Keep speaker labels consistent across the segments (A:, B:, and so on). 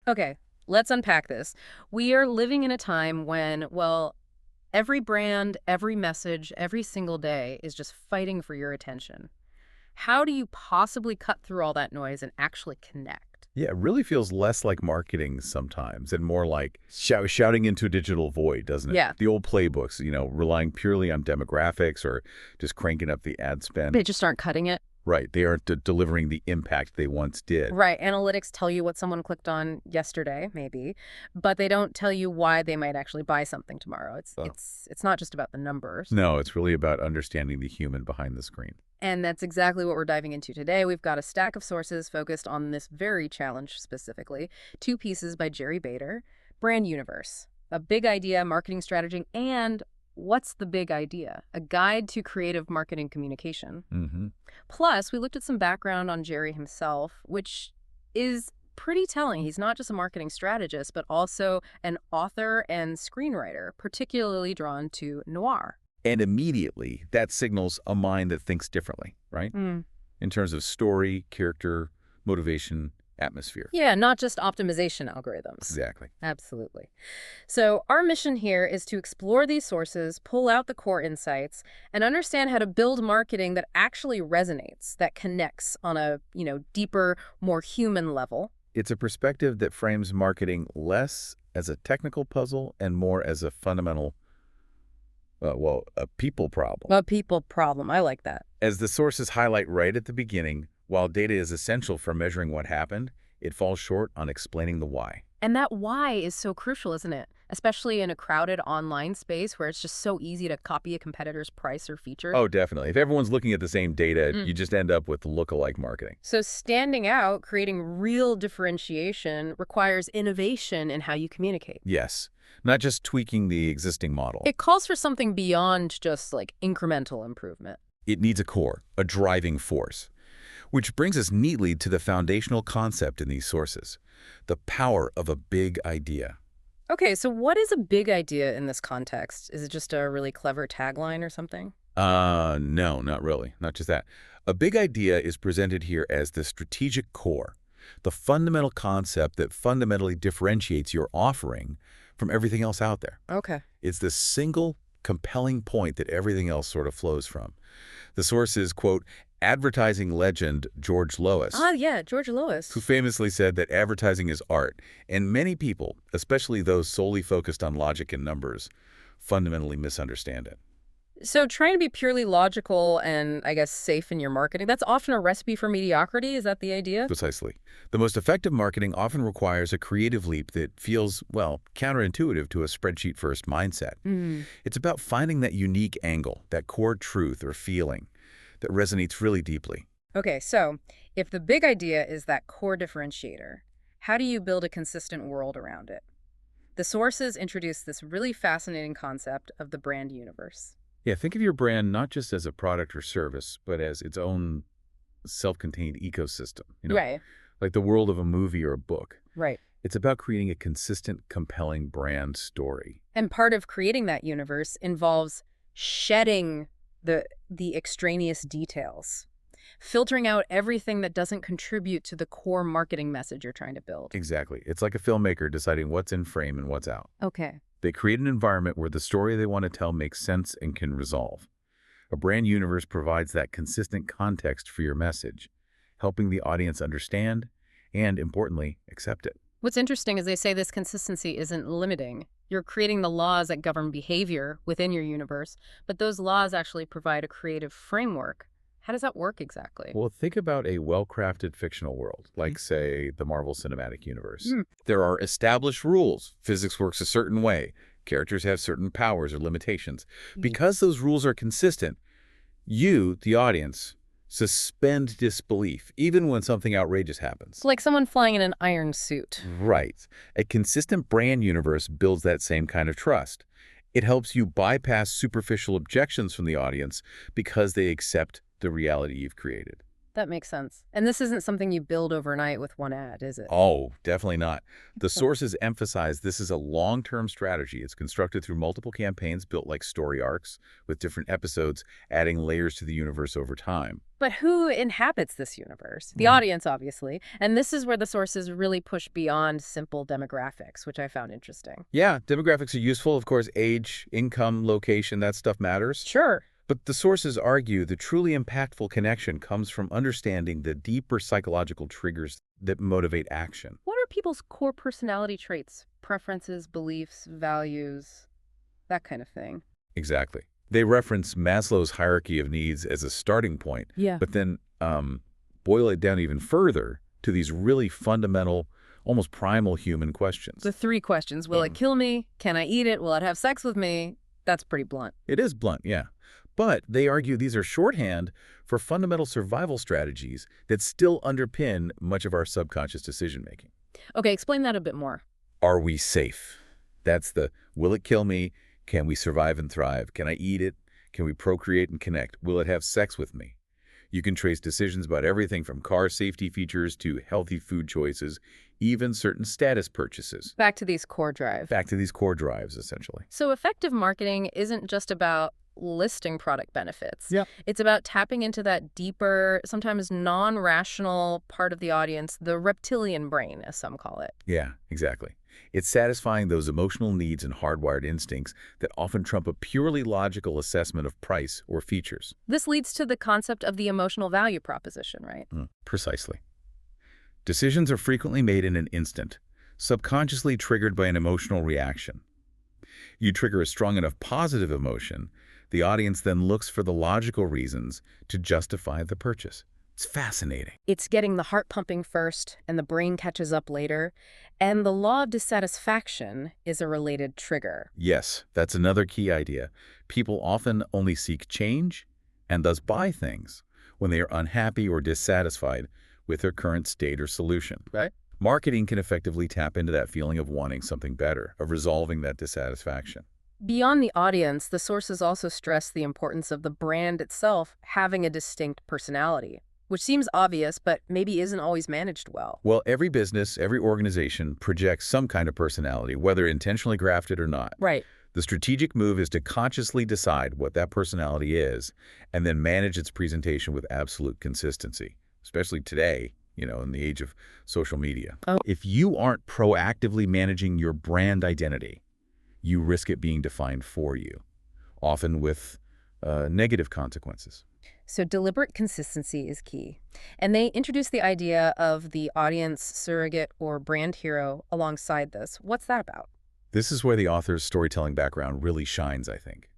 A: Okay, let's unpack this. We are living in a time when, well, every brand, every message, every single day is just fighting for your attention. How do you possibly cut through all that noise and actually connect?
B: Yeah, it really feels less like marketing sometimes and more like shouting into a digital void, doesn't it?
A: Yeah,
B: The old playbooks, relying purely on demographics or just cranking up the ad spend.
A: they just aren't cutting it.
B: Right, they aren't delivering the impact they once did.
A: Right, analytics tell you what someone clicked on yesterday, maybe, but they don't tell you why they might actually buy something tomorrow. It's
B: Oh.
A: it's it's not just about the numbers.
B: No, it's really about understanding the human behind the screen.
A: And that's exactly what we're diving into today. We've got a stack of sources focused on this very challenge specifically. Two pieces by Jerry Bader, Brand Universe, a big idea, marketing strategy, and what's the big idea? A guide to creative marketing communication.
B: Mm-hmm.
A: Plus, we looked at some background on Jerry himself, which is pretty telling. He's not just a marketing strategist, but also an author and screenwriter, particularly drawn to noir.
B: And immediately, that signals a mind that thinks differently, right? In terms of story, character, motivation, atmosphere.
A: Yeah, not just optimization algorithms.
B: Exactly.
A: Absolutely. So our mission here is to explore these sources, pull out the core insights, and understand how to build marketing that actually resonates, that connects on a, deeper, more human level.
B: It's a perspective that frames marketing less as a technical puzzle and more as a fundamental, a people problem.
A: A people problem. I like that.
B: As the sources highlight right at the beginning, while data is essential for measuring what happened, it falls short on explaining the why.
A: And that why is so crucial, isn't it? Especially in a crowded online space where it's just so easy to copy a competitor's price or feature.
B: Oh, definitely. If everyone's looking at the same data, you just end up with look-alike marketing.
A: So standing out, creating real differentiation requires innovation in how you communicate.
B: Yes, not just tweaking the existing model.
A: It calls for something beyond just like incremental improvement.
B: It needs a core, a driving force. Which brings us neatly to the foundational concept in these sources, the power of a big idea.
A: Okay, so what is a big idea in this context? Is it just a really clever tagline or something?
B: No, not really. Not just that. A big idea is presented here as the strategic core, the fundamental concept that fundamentally differentiates your offering from everything else out there.
A: Okay.
B: It's the single compelling point that everything else sort of flows from. The source is, quote, advertising legend George Lois,
A: Ah, yeah, George Lois.
B: who famously said that advertising is art, and many people, especially those solely focused on logic and numbers, fundamentally misunderstand it.
A: So trying to be purely logical and, I guess, safe in your marketing, that's often a recipe for mediocrity. Is that the idea?
B: Precisely. The most effective marketing often requires a creative leap that feels, well, counterintuitive to a spreadsheet-first mindset. It's about finding that unique angle, that core truth or feeling that resonates really deeply.
A: Okay, so if the big idea is that core differentiator, how do you build a consistent world around it? The sources introduce this really fascinating concept of the brand universe.
B: Yeah, think of your brand not just as a product or service, but as its own self-contained ecosystem,
A: Right,
B: like the world of a movie or a book.
A: right.
B: It's about creating a consistent, compelling brand story.
A: And part of creating that universe involves shedding the extraneous details, filtering out everything that doesn't contribute to the core marketing message you're trying to build.
B: Exactly. It's like a filmmaker deciding what's in frame and what's out.
A: Okay.
B: They create an environment where the story they want to tell makes sense and can resolve. A brand universe provides that consistent context for your message, helping the audience understand and, importantly, accept it.
A: What's interesting is they say this consistency isn't limiting. You're creating the laws that govern behavior within your universe, but those laws actually provide a creative framework. How does that work exactly?
B: Well, think about a well-crafted fictional world, like, say, the Marvel Cinematic Universe. There are established rules. Physics works a certain way. Characters have certain powers or limitations. Because those rules are consistent, you, the audience, suspend disbelief, even when something outrageous happens.
A: It's like someone flying in an iron suit.
B: Right. A consistent brand universe builds that same kind of trust. It helps you bypass superficial objections from the audience because they accept the reality you've created.
A: That makes sense. And this isn't something you build overnight with one ad, is it?
B: Oh, definitely not. The sources emphasize this is a long-term strategy. It's constructed through multiple campaigns built like story arcs, with different episodes adding layers to the universe over time.
A: But who inhabits this universe? The audience, obviously. And this is where the sources really push beyond simple demographics, which I found interesting.
B: Yeah, demographics are useful. Of course, age, income, location, that stuff matters.
A: Sure.
B: But the sources argue the truly impactful connection comes from understanding the deeper psychological triggers that motivate action.
A: What are people's core personality traits? Preferences, beliefs, values, that kind of thing.
B: Exactly. They reference Maslow's hierarchy of needs as a starting point,
A: Yeah.
B: but then boil it down even further to these really fundamental, almost primal human questions.
A: The 3 questions. Will it kill me? Can I eat it? Will it have sex with me? That's pretty blunt.
B: It is blunt, yeah. But they argue these are shorthand for fundamental survival strategies that still underpin much of our subconscious decision-making.
A: Okay, explain that a bit more.
B: Are we safe? That's the, will it kill me? Can we survive and thrive? Can I eat it? Can we procreate and connect? Will it have sex with me? You can trace decisions about everything from car safety features to healthy food choices, even certain status purchases.
A: Back to these core drive.
B: Back to these core drives, essentially.
A: So effective marketing isn't just about listing product benefits.
B: Yeah.
A: It's about tapping into that deeper, sometimes non-rational part of the audience, the reptilian brain, as some call it.
B: Yeah, exactly. It's satisfying those emotional needs and hardwired instincts that often trump a purely logical assessment of price or features.
A: This leads to the concept of the emotional value proposition, right?
B: Precisely. Decisions are frequently made in an instant, subconsciously triggered by an emotional reaction. You trigger a strong enough positive emotion, the audience then looks for the logical reasons to justify the purchase. It's fascinating.
A: It's getting the heart pumping first and the brain catches up later. And the law of dissatisfaction is a related trigger.
B: Yes, that's another key idea. People often only seek change and thus buy things when they are unhappy or dissatisfied with their current state or solution.
A: Right.
B: Marketing can effectively tap into that feeling of wanting something better, of resolving that dissatisfaction.
A: Beyond the audience, the sources also stress the importance of the brand itself having a distinct personality, which seems obvious, but maybe isn't always managed well.
B: Well, every business, every organization projects some kind of personality, whether intentionally grafted or not.
A: Right.
B: The strategic move is to consciously decide what that personality is and then manage its presentation with absolute consistency, especially today, in the age of social media.
A: Oh.
B: If you aren't proactively managing your brand identity, you risk it being defined for you, often with negative consequences.
A: So deliberate consistency is key. And they introduce the idea of the audience surrogate or brand hero alongside this. What's that about?
B: This is where the author's storytelling background really shines, I think.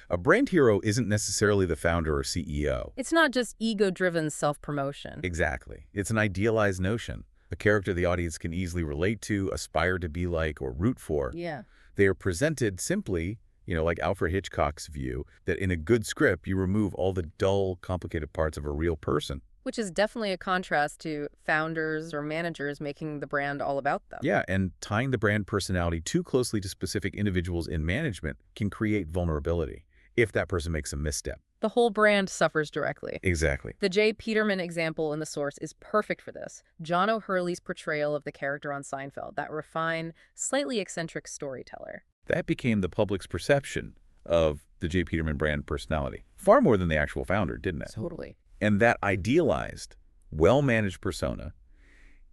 B: A brand hero isn't necessarily the founder or CEO.
A: It's not just ego-driven self-promotion.
B: Exactly. It's an idealized notion, a character the audience can easily relate to, aspire to be like, or root for.
A: Yeah.
B: They are presented simply, like Alfred Hitchcock's view, that in a good script, you remove all the dull, complicated parts of a real person.
A: Which is definitely a contrast to founders or managers making the brand all about them.
B: Yeah, and tying the brand personality too closely to specific individuals in management can create vulnerability if that person makes a misstep.
A: The whole brand suffers directly.
B: Exactly.
A: The Jay Peterman example in the source is perfect for this. John O'Hurley's portrayal of the character on Seinfeld, that refined, slightly eccentric storyteller.
B: That became the public's perception of the Jay Peterman brand personality, far more than the actual founder, didn't it?
A: Totally.
B: And that idealized, well-managed persona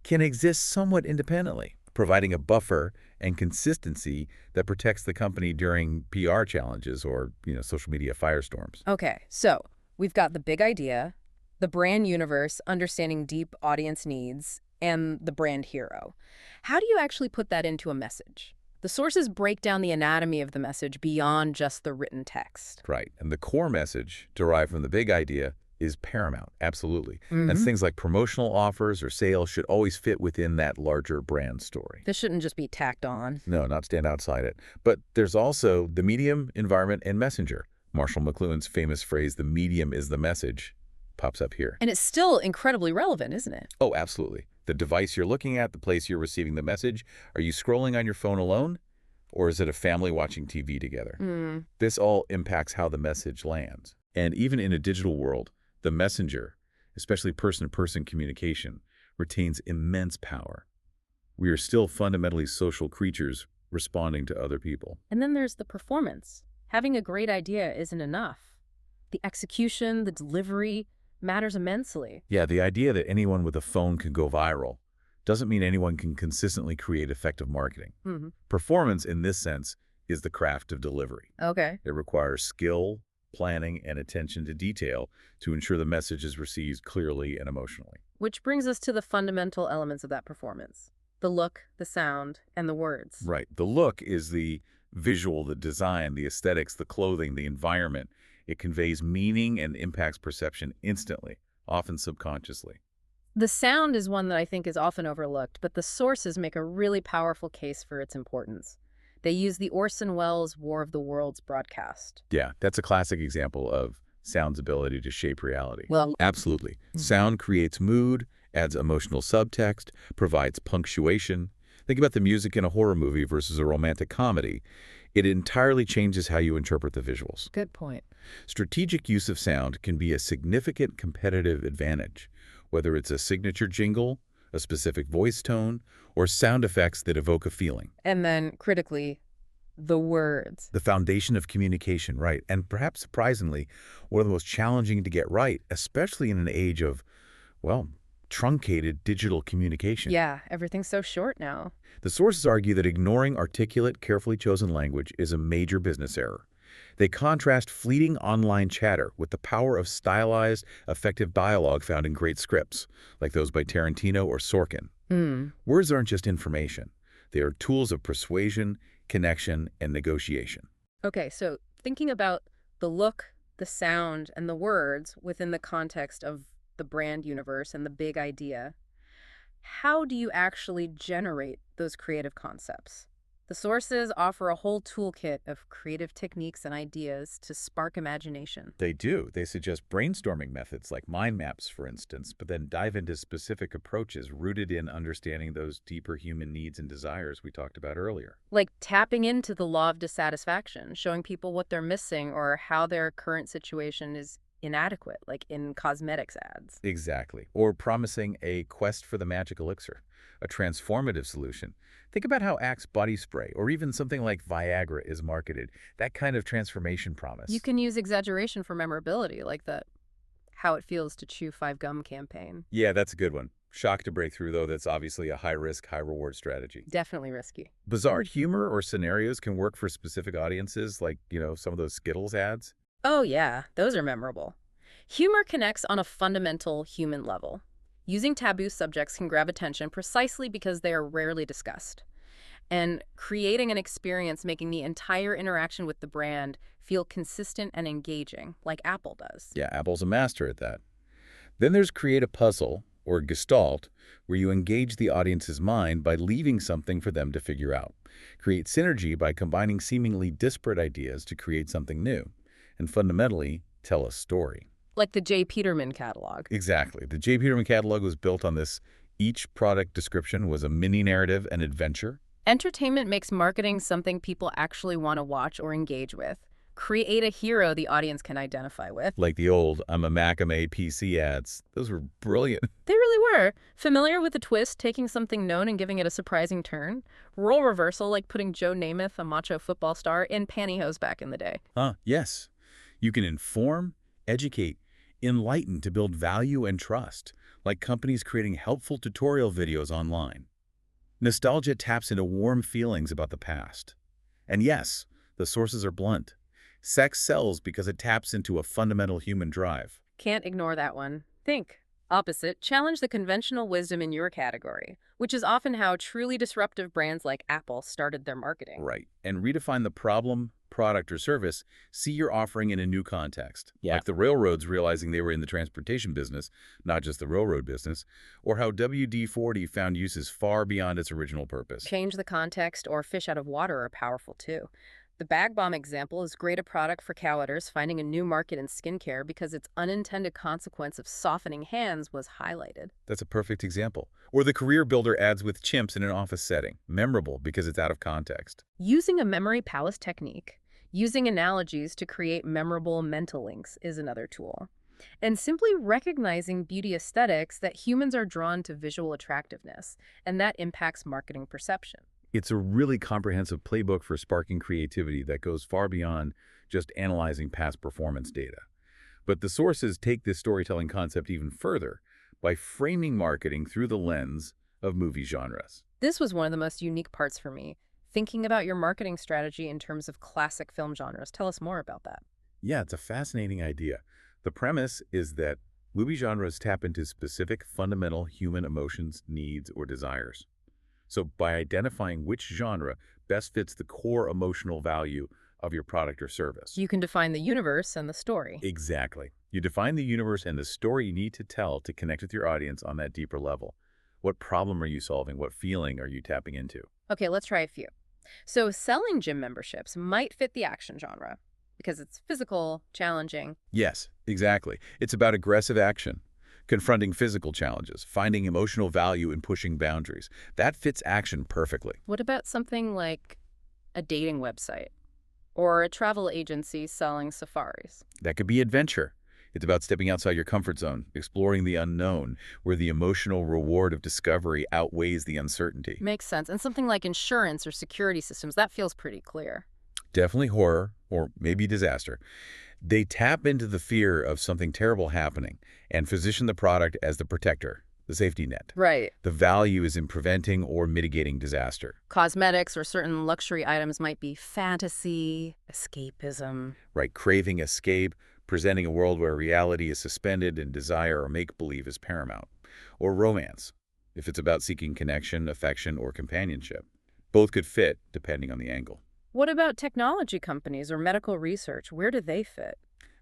B: can exist somewhat independently, providing a buffer and consistency that protects the company during PR challenges or, social media firestorms.
A: Okay, so we've got the big idea, the brand universe, understanding deep audience needs, and the brand hero. How do you actually put that into a message? The sources break down the anatomy of the message beyond just the written text.
B: Right, and the core message derived from the big idea is paramount, absolutely. And things like promotional offers or sales should always fit within that larger brand story.
A: This shouldn't just be tacked on.
B: No, not stand outside it. But there's also the medium, environment, and messenger. Marshall McLuhan's famous phrase, "the medium is the message," pops up here.
A: And it's still incredibly relevant, isn't it?
B: Oh, absolutely. The device you're looking at, the place you're receiving the message, are you scrolling on your phone alone? Or is it a family watching TV together? This all impacts how the message lands. And even in a digital world, the messenger, especially person-to-person communication, retains immense power. We are still fundamentally social creatures responding to other people.
A: And then there's the performance. Having a great idea isn't enough. The execution, the delivery, matters immensely.
B: Yeah, the idea that anyone with a phone can go viral doesn't mean anyone can consistently create effective marketing.
A: Hmm.
B: Performance, in this sense, is the craft of delivery.
A: Okay.
B: It requires skill, planning, and attention to detail to ensure the message is received clearly and emotionally.
A: Which brings us to the fundamental elements of that performance. The look, the sound, and the words.
B: Right. The look is the visual, the design, the aesthetics, the clothing, the environment. It conveys meaning and impacts perception instantly, often subconsciously.
A: The sound is one that I think is often overlooked, but the sources make a really powerful case for its importance. They use the Orson Welles' War of the Worlds broadcast.
B: Yeah, that's a classic example of sound's ability to shape reality.
A: Well,
B: Absolutely. Sound creates mood, adds emotional subtext, provides punctuation. Think about the music in a horror movie versus a romantic comedy. It entirely changes how you interpret the visuals.
A: good point.
B: Strategic use of sound can be a significant competitive advantage, whether it's a signature jingle, a specific voice tone, or sound effects that evoke a feeling.
A: And then, critically, the words.
B: The foundation of communication, right? And perhaps surprisingly, one of the most challenging to get right, especially in an age of, well, truncated digital communication.
A: Yeah, everything's so short now.
B: The sources argue that ignoring articulate, carefully chosen language is a major business error. They contrast fleeting online chatter with the power of stylized, effective dialogue found in great scripts, like those by Tarantino or Sorkin. Words aren't just information. They are tools of persuasion, connection, and negotiation.
A: Okay, so thinking about the look, the sound, and the words within the context of the brand universe and the big idea, how do you actually generate those creative concepts? The sources offer a whole toolkit of creative techniques and ideas to spark imagination.
B: They do. They suggest brainstorming methods like mind maps, for instance, but then dive into specific approaches rooted in understanding those deeper human needs and desires we talked about earlier.
A: Like tapping into the law of dissatisfaction, showing people what they're missing or how their current situation is inadequate, like in cosmetics ads.
B: Exactly. Or promising a quest for the magic elixir, a transformative solution. Think about how Axe body spray or even something like Viagra is marketed. That kind of transformation promise.
A: You can use exaggeration for memorability, like the How It Feels to Chew 5 Gum campaign.
B: Yeah, that's a good one. Shock to break through, though, that's obviously a high-risk, high-reward strategy.
A: Definitely risky.
B: Bizarre humor or scenarios can work for specific audiences, like, some of those Skittles ads.
A: Oh yeah, those are memorable. Humor connects on a fundamental human level. Using taboo subjects can grab attention precisely because they are rarely discussed. And creating an experience making the entire interaction with the brand feel consistent and engaging, like Apple does.
B: Yeah, Apple's a master at that. Then there's create a puzzle, or gestalt, where you engage the audience's mind by leaving something for them to figure out. Create synergy by combining seemingly disparate ideas to create something new. And fundamentally, tell a story.
A: Like the J. Peterman catalog.
B: Exactly. The J. Peterman catalog was built on this. Each product description was a mini narrative and adventure.
A: Entertainment makes marketing something people actually want to watch or engage with. Create a hero the audience can identify with.
B: Like the old I'm a Macame PC ads. Those were brilliant.
A: They really were. Familiar with the twist, taking something known and giving it a surprising turn? Role reversal, like putting Joe Namath, a macho football star, in pantyhose back in the day.
B: Yes. You can inform, educate, enlighten to build value and trust, like companies creating helpful tutorial videos online. Nostalgia taps into warm feelings about the past. And yes, the sources are blunt. Sex sells because it taps into a fundamental human drive.
A: Can't ignore that one. Think. Opposite, challenge the conventional wisdom in your category, which is often how truly disruptive brands like Apple started their marketing.
B: Right. And redefine the problem, product, or service, see your offering in a new context.
A: Yeah.
B: Like the railroads realizing they were in the transportation business, not just the railroad business, or how WD-40 found uses far beyond its original purpose.
A: Change the context or fish out of water are powerful too. The Bag Balm example is great a product for cow udders finding a new market in skincare because its unintended consequence of softening hands was highlighted.
B: That's a perfect example. Or the career builder ads with chimps in an office setting. Memorable because it's out of context.
A: Using a memory palace technique, using analogies to create memorable mental links is another tool. And simply recognizing beauty aesthetics that humans are drawn to visual attractiveness, and that impacts marketing perception.
B: It's a really comprehensive playbook for sparking creativity that goes far beyond just analyzing past performance data. But the sources take this storytelling concept even further by framing marketing through the lens of movie genres.
A: This was one of the most unique parts for me, thinking about your marketing strategy in terms of classic film genres. Tell us more about that.
B: Yeah, it's a fascinating idea. The premise is that movie genres tap into specific fundamental human emotions, needs, or desires. So by identifying which genre best fits the core emotional value of your product or service.
A: You can define the universe and the story.
B: Exactly. You define the universe and the story you need to tell to connect with your audience on that deeper level. What problem are you solving? What feeling are you tapping into?
A: Okay, let's try a few. So selling gym memberships might fit the action genre because it's physical, challenging.
B: Yes, exactly. It's about aggressive action, confronting physical challenges, finding emotional value in pushing boundaries. That fits action perfectly.
A: What about something like a dating website or a travel agency selling safaris?
B: That could be adventure. It's about stepping outside your comfort zone, exploring the unknown, where the emotional reward of discovery outweighs the uncertainty.
A: Makes sense. And something like insurance or security systems, that feels pretty clear.
B: Definitely horror, or maybe disaster. They tap into the fear of something terrible happening and position the product as the protector, the safety net.
A: Right.
B: The value is in preventing or mitigating disaster.
A: Cosmetics or certain luxury items might be fantasy, escapism.
B: Right, craving escape, presenting a world where reality is suspended and desire or make-believe is paramount. Or romance, if it's about seeking connection, affection, or companionship. Both could fit, depending on the angle.
A: What about technology companies or medical research? Where do they fit?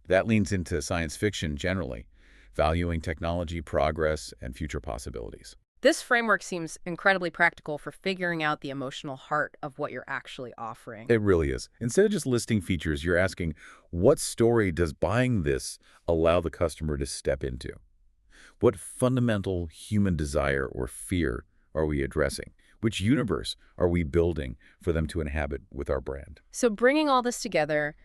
B: That leans into science fiction generally, valuing technology, progress, and future possibilities.
A: This framework seems incredibly practical for figuring out the emotional heart of what you're actually offering.
B: It really is. Instead of just listing features, you're asking, what story does buying this allow the customer to step into? What fundamental human desire or fear are we addressing? Which universe are we building for them to inhabit with our brand?
A: So bringing all this together,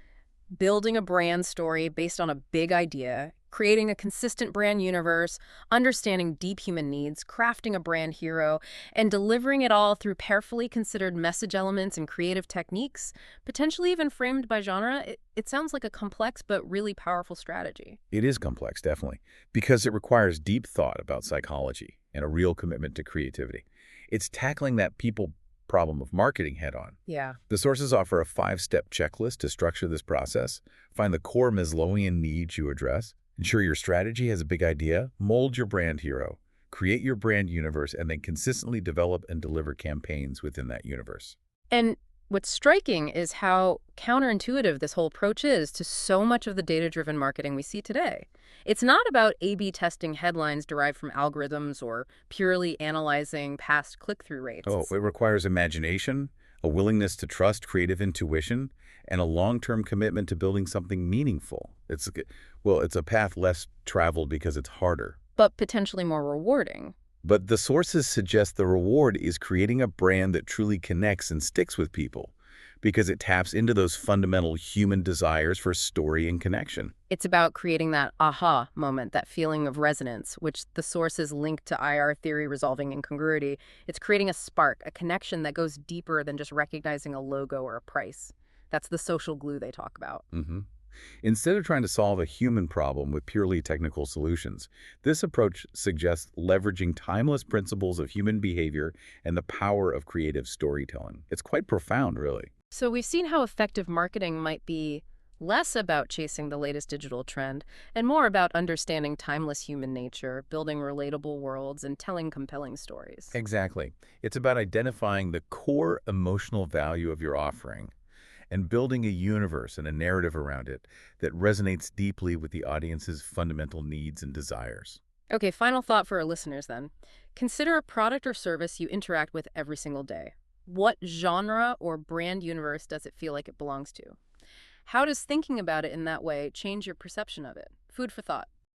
A: building a brand story based on a big idea, creating a consistent brand universe, understanding deep human needs, crafting a brand hero, and delivering it all through carefully considered message elements and creative techniques, potentially even framed by genre, it sounds like a complex but really powerful strategy.
B: It is complex, definitely, because it requires deep thought about psychology and a real commitment to creativity. It's tackling that people problem of marketing head-on.
A: Yeah.
B: The sources offer a 5-step checklist to structure this process. Find the core Maslowian needs you address. Ensure your strategy has a big idea. Mold your brand hero. Create your brand universe, and then consistently develop and deliver campaigns within that universe.
A: And what's striking is how counterintuitive this whole approach is to so much of the data-driven marketing we see today. It's not about A/B testing headlines derived from algorithms or purely analyzing past click-through rates.
B: Oh, it requires imagination, a willingness to trust creative intuition, and a long-term commitment to building something meaningful. It's a path less traveled because it's harder.
A: But potentially more rewarding.
B: But the sources suggest the reward is creating a brand that truly connects and sticks with people because it taps into those fundamental human desires for story and connection.
A: It's about creating that aha moment, that feeling of resonance, which the sources link to IR theory resolving incongruity. It's creating a spark, a connection that goes deeper than just recognizing a logo or a price. That's the social glue they talk about.
B: Instead of trying to solve a human problem with purely technical solutions, this approach suggests leveraging timeless principles of human behavior and the power of creative storytelling. It's quite profound, really.
A: So we've seen how effective marketing might be less about chasing the latest digital trend and more about understanding timeless human nature, building relatable worlds, and telling compelling stories.
B: Exactly. It's about identifying the core emotional value of your offering and building a universe and a narrative around it that resonates deeply with the audience's fundamental needs and desires.
A: Okay, final thought for our listeners then. Consider a product or service you interact with every single day. What genre or brand universe does it feel like it belongs to? How does thinking about it in that way change your perception of it? Food for thought.